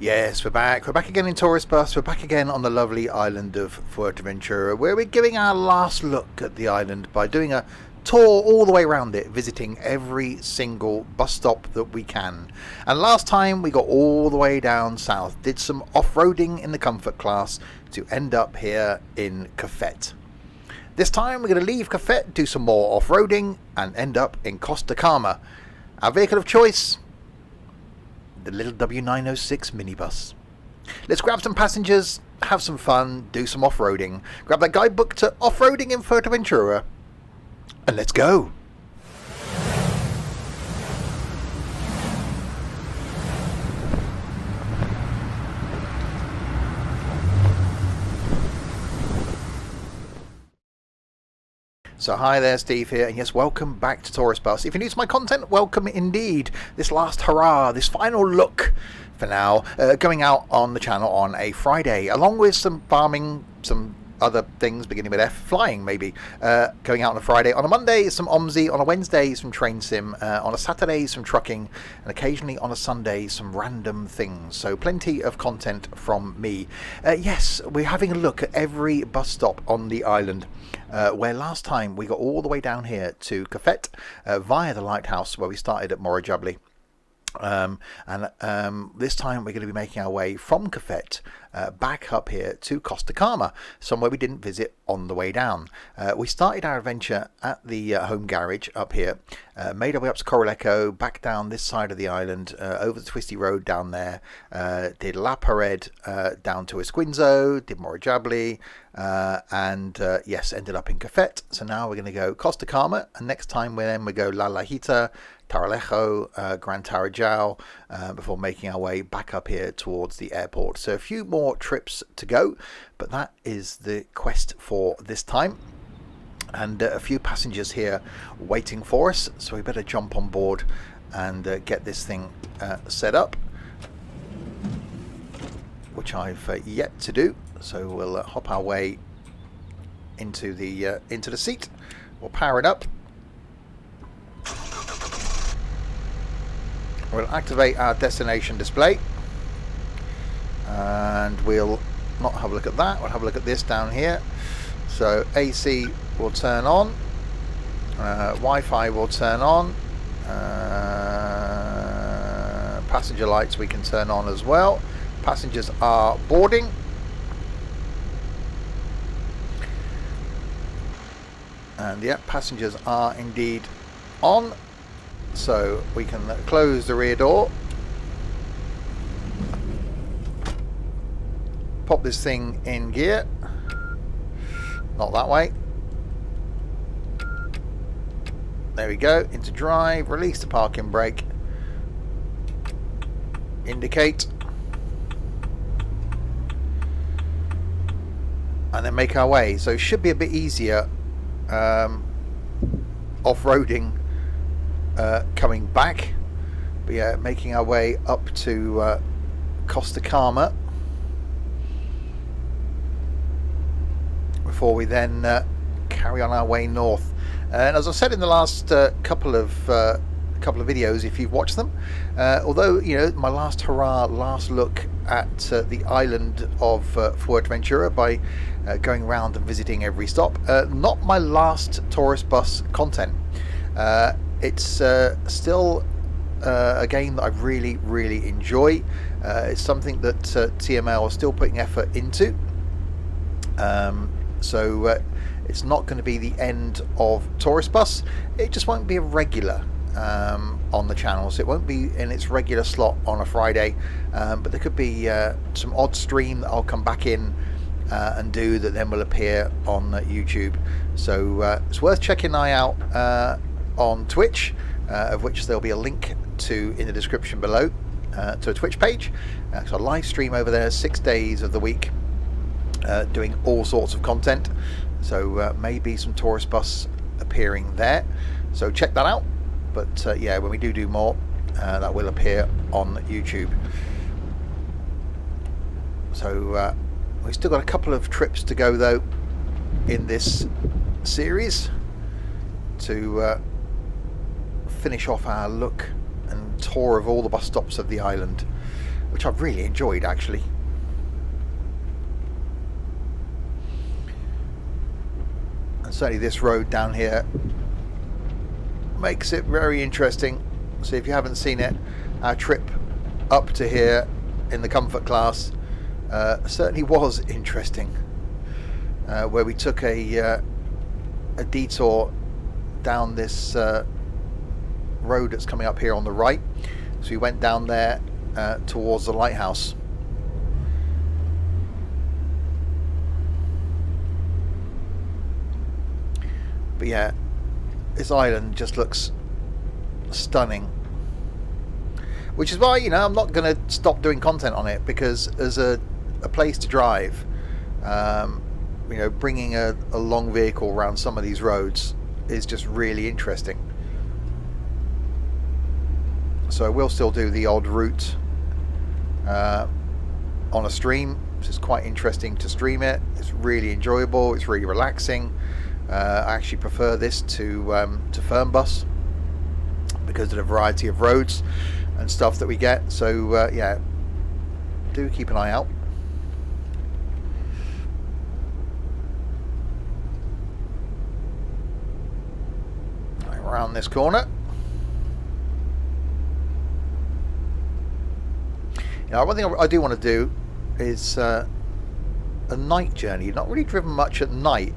Yes, we're back. We're back again in Tourist Bus. We're back again on the lovely island of Fuerteventura, where we're giving our last look at the island by doing a tour all the way around it, visiting every single bus stop that we can. And last time we got all the way down south, did some off-roading in the comfort class to end up here in Cofete. This time we're going to leave Cofete, do some more off-roading, and end up in Costa Calma. Our vehicle of choice, the little W906 minibus. Let's grab some passengers, have some fun, do some off-roading. Grab that guidebook to off-roading in Fuerteventura, and let's go. So hi there, Steve here, and yes, welcome back to Tourist Bus. If you're new to my content, welcome indeed. This last hurrah, this final look for now, going out on the channel on a Friday, along with some farming, some other things beginning with F, flying maybe, going out on a Friday. On a Monday, some OMSI. On a Wednesday, some train sim. On a Saturday, some trucking. And occasionally on a Sunday, some random things. So plenty of content from me. Yes, we're having a look at every bus stop on the island, where last time we got all the way down here to Cofete via the lighthouse where we started at Morajabli. This time we're going to be making our way from Cofete back up here to Costa Calma, somewhere we didn't visit on the way down. We started our adventure at the home garage up here, made our way up to Coroleco, back down this side of the island, over the twisty road down there, did La Pared down to Esquinzo, did Morajabli, and yes, ended up in Cofete. So now we're going to go Costa Calma, and next time we go La Lajita, Taralejo, Gran Tarajal, before making our way back up here towards the airport. So a few more trips to go, but that is the quest for this time. And a few passengers here waiting for us, so we better jump on board and get this thing set up, which I've yet to do. So we'll hop our way into the seat. We'll power it up. We'll activate our destination display, and we'll not have a look at that. We'll have a look at this down here. So AC will turn on, Wi-Fi will turn on, passenger lights we can turn on as well. Passengers are boarding. And yeah, passengers are indeed on. So we can close the rear door, pop this thing in gear, not that way, there we go, into drive, release the parking brake, indicate, and then make our way. So it should be a bit easier off-roading coming back, but yeah, making our way up to Costa Calma before we then carry on our way north. And as I said in the last couple of videos, if you've watched them, although you know my last look at the island of Fuerteventura by going around and visiting every stop, not my last tourist bus content. It's still a game that I really enjoy. It's something that TML are still putting effort into. So it's not going to be the end of Tourist Bus. It just won't be a regular on the channel. So it won't be in its regular slot on a Friday. But there could be some odd stream that I'll come back in and do that then will appear on YouTube. So it's worth checking an eye out on Twitch, of which there'll be a link to in the description below, to a Twitch page. So I live stream over there 6 days of the week, doing all sorts of content. So maybe some tourist bus appearing there. So check that out. But yeah, when we do more, that will appear on YouTube. So we've still got a couple of trips to go though in this series to finish off our look and tour of all the bus stops of the island. which I've really enjoyed actually. And certainly this road down here makes it very interesting. So if you haven't seen it, our trip up to here in the comfort class certainly was interesting, where we took a detour down this road that's coming up here on the right. So we went down there towards the lighthouse. But yeah, this island just looks stunning, which is why, you know, I'm not going to stop doing content on it, because as a place to drive, you know, bringing a long vehicle around some of these roads is just really interesting. So I will still do the odd route on a stream. It's quite interesting to stream it. It's really enjoyable. It's really relaxing. I actually prefer this to Fernbus because of the variety of roads and stuff that we get. So yeah, do keep an eye out. Around this corner. Now, one thing I do want to do is a night journey. Not really driven much at night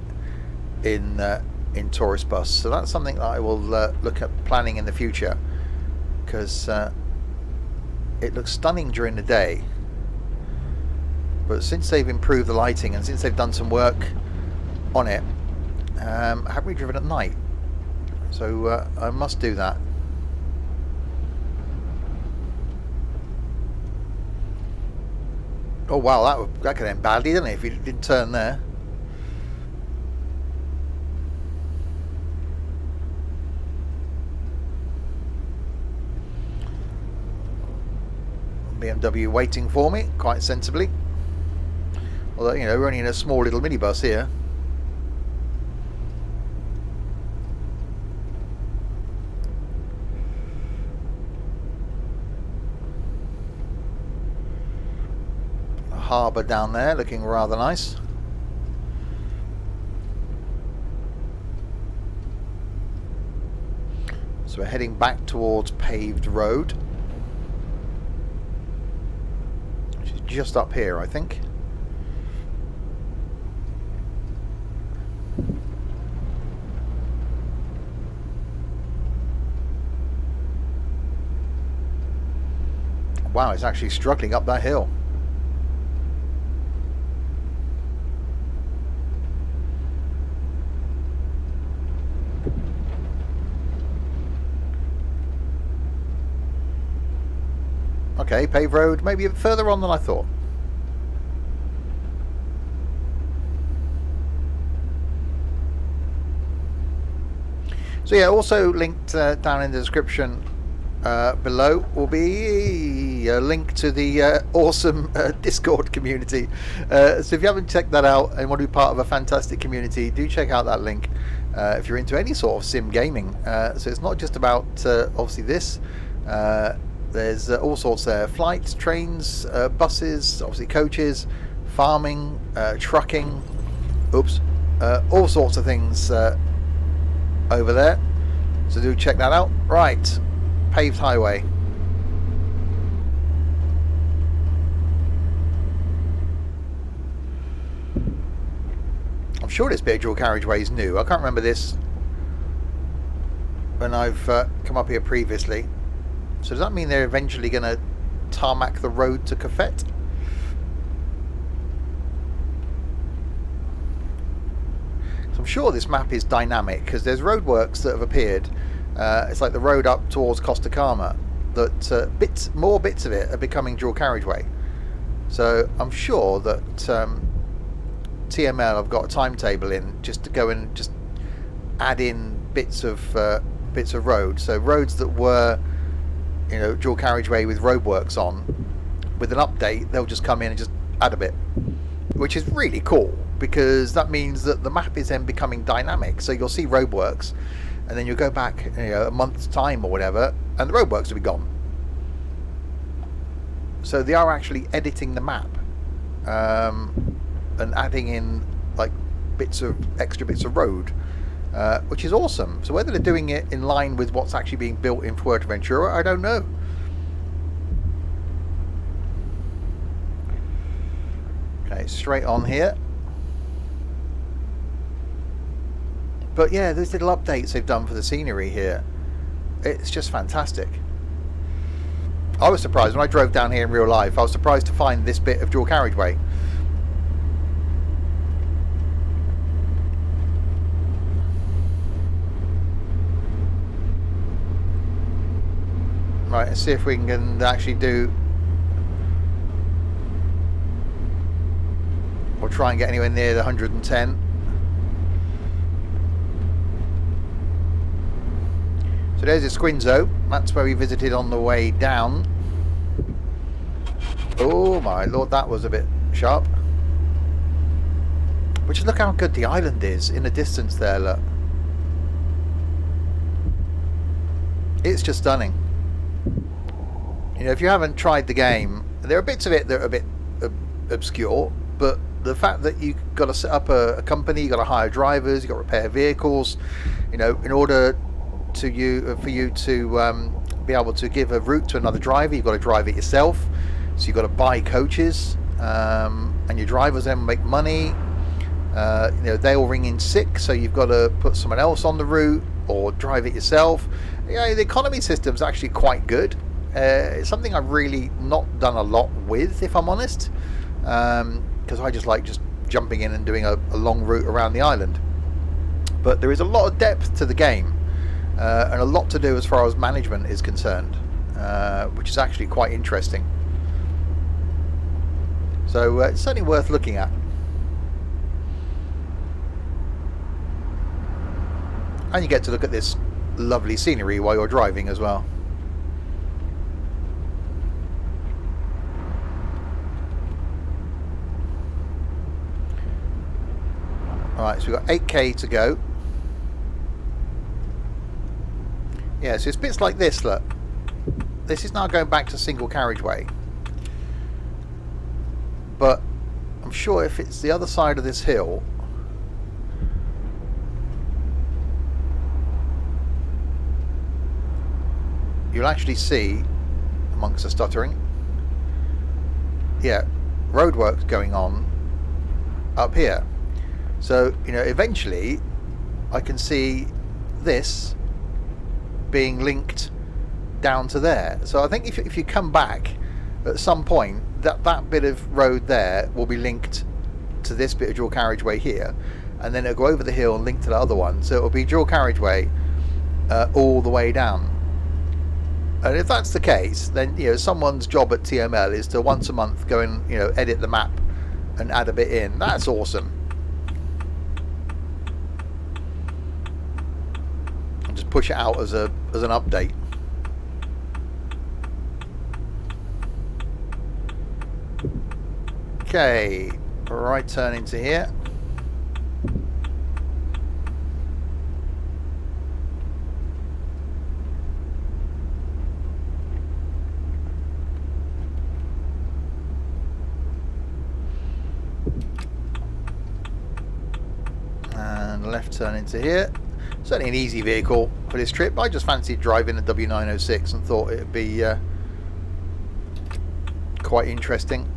in tourist bus, so that's something that I will look at planning in the future, because it looks stunning during the day, but since they've improved the lighting and since they've done some work on it, I haven't really driven at night, so I must do that. Oh wow, that could end badly, didn't it, if you didn't turn there. BMW waiting for me, quite sensibly. Although, you know, we're only in a small little minibus here. A harbour down there, looking rather nice. So we're heading back towards paved road. Just up here, I think. Wow, it's actually struggling up that hill. Okay, paved road, maybe a bit further on than I thought. So yeah, also linked down in the description below will be a link to the awesome Discord community. So if you haven't checked that out and want to be part of a fantastic community, do check out that link if you're into any sort of sim gaming. So it's not just about obviously this. There's all sorts there: flights, trains, buses, obviously coaches, farming, trucking, all sorts of things over there. So do check that out. Right, paved highway. I'm sure this bit of dual carriageway is new. I can't remember this when I've come up here previously. So does that mean they're eventually going to tarmac the road to Cofete? So I'm sure this map is dynamic, because there's roadworks that have appeared. It's like the road up towards Costa Calma, that more bits of it are becoming dual carriageway. So I'm sure that TML have got a timetable in just to go and just add in bits of road. So roads that were, you know, dual carriageway with roadworks on, with an update they'll just come in and just add a bit, which is really cool, because that means that the map is then becoming dynamic. So you'll see roadworks, and then you'll go back, you know, a month's time or whatever, and the roadworks will be gone. So they are actually editing the map and adding in like extra bits of road, which is awesome. So whether they're doing it in line with what's actually being built in Fuerteventura, I don't know. Okay, straight on here. But yeah, those little updates they've done for the scenery here, it's just fantastic. I was surprised when I drove down here in real life. I was surprised to find this bit of dual carriageway. Right, let's see if we can actually do, or try and get anywhere near the 110. So there's Esquinzo. That's where we visited on the way down. Oh my lord, that was a bit sharp. But just look how good the island is in the distance there, look. It's just stunning. You know, if you haven't tried the game, there are bits of it that are a bit obscure, but the fact that you've got to set up a company, you've got to hire drivers, you've got to repair vehicles, you know, in order for you to be able to give a route to another driver, you've got to drive it yourself. So you've got to buy coaches, and your drivers then make money. You know, they all ring in sick, so you've got to put someone else on the route or drive it yourself. You know, the economy system's actually quite good. It's something I've really not done a lot with, if I'm honest, because I just like jumping in and doing a long route around the island. But there is a lot of depth to the game, and a lot to do as far as management is concerned, which is actually quite interesting. So it's certainly worth looking at. And you get to look at this lovely scenery while you're driving as well. Alright, so we've got 8k to go. Yeah, so it's bits like this, look. This is now going back to single carriageway. But I'm sure if it's the other side of this hill, you'll actually see, amongst the stuttering, yeah, roadworks going on up here. So, you know, eventually I can see this being linked down to there. So I think if you come back at some point, that bit of road there will be linked to this bit of dual carriageway here, and then it'll go over the hill and link to the other one. So it'll be dual carriageway all the way down. And if that's the case, then, you know, someone's job at TML is to once a month go and, you know, edit the map and add a bit in. That's awesome. And just push it out as an update. Okay, right turn into here. And left turn into here. Certainly an easy vehicle for this trip. I just fancied driving a W906 and thought it would be quite interesting.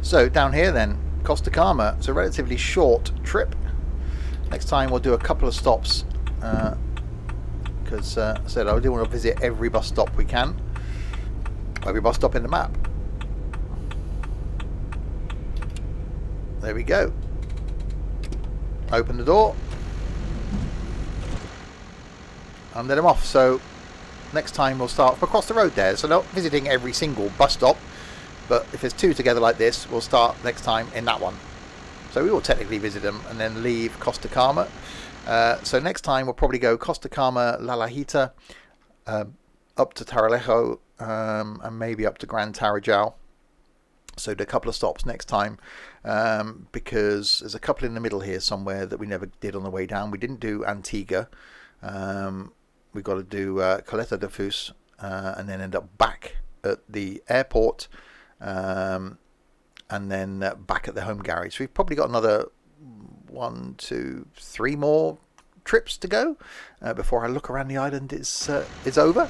So down here then, Costa Calma. It's a relatively short trip. Next time we'll do a couple of stops, because I said I do want to visit every bus stop we can. Every bus stop in the map. There we go. Open the door. And then I'm off. So next time we'll start across the road there. So not visiting every single bus stop, but if there's two together like this, we'll start next time in that one. So we will technically visit them and then leave Costa Calma. So next time we'll probably go Costa Calma, La Lajita, up to Taralejo, and maybe up to Gran Tarajal. So do a couple of stops next time, because there's a couple in the middle here somewhere that we never did on the way down. We didn't do Antigua. We've got to do Caleta de Fus, and then end up back at the airport, and then back at the home garage. So we've probably got another 1, 2, 3 more trips to go before our look around the island is over.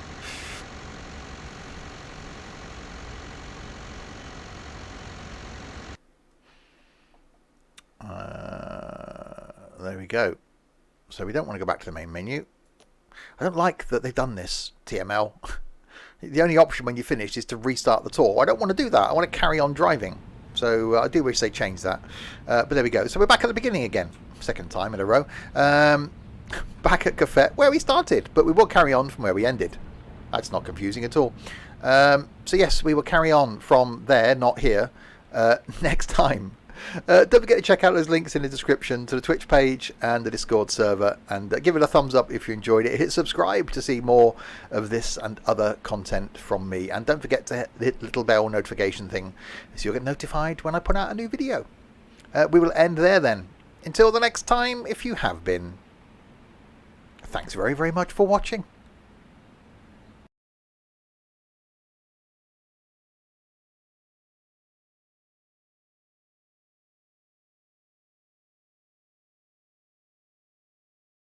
There we go. So we don't want to go back to the main menu. I don't like that they've done this, TML. The only option when you finish is to restart the tour. I don't want to do that. I want to carry on driving. So I do wish they changed that. But there we go. So we're back at the beginning again. Second time in a row. Back at Cofete, where we started. But we will carry on from where we ended. That's not confusing at all. So yes, we will carry on from there, not here, next time. Don't forget to check out those links in the description to the Twitch page and the Discord server, and give it a thumbs up if you enjoyed it. Hit subscribe to see more of this and other content from me, and don't forget to hit the little bell notification thing so you'll get notified when I put out a new video. We will end there then. Until the next time, if you have been. Thanks very, very much for watching.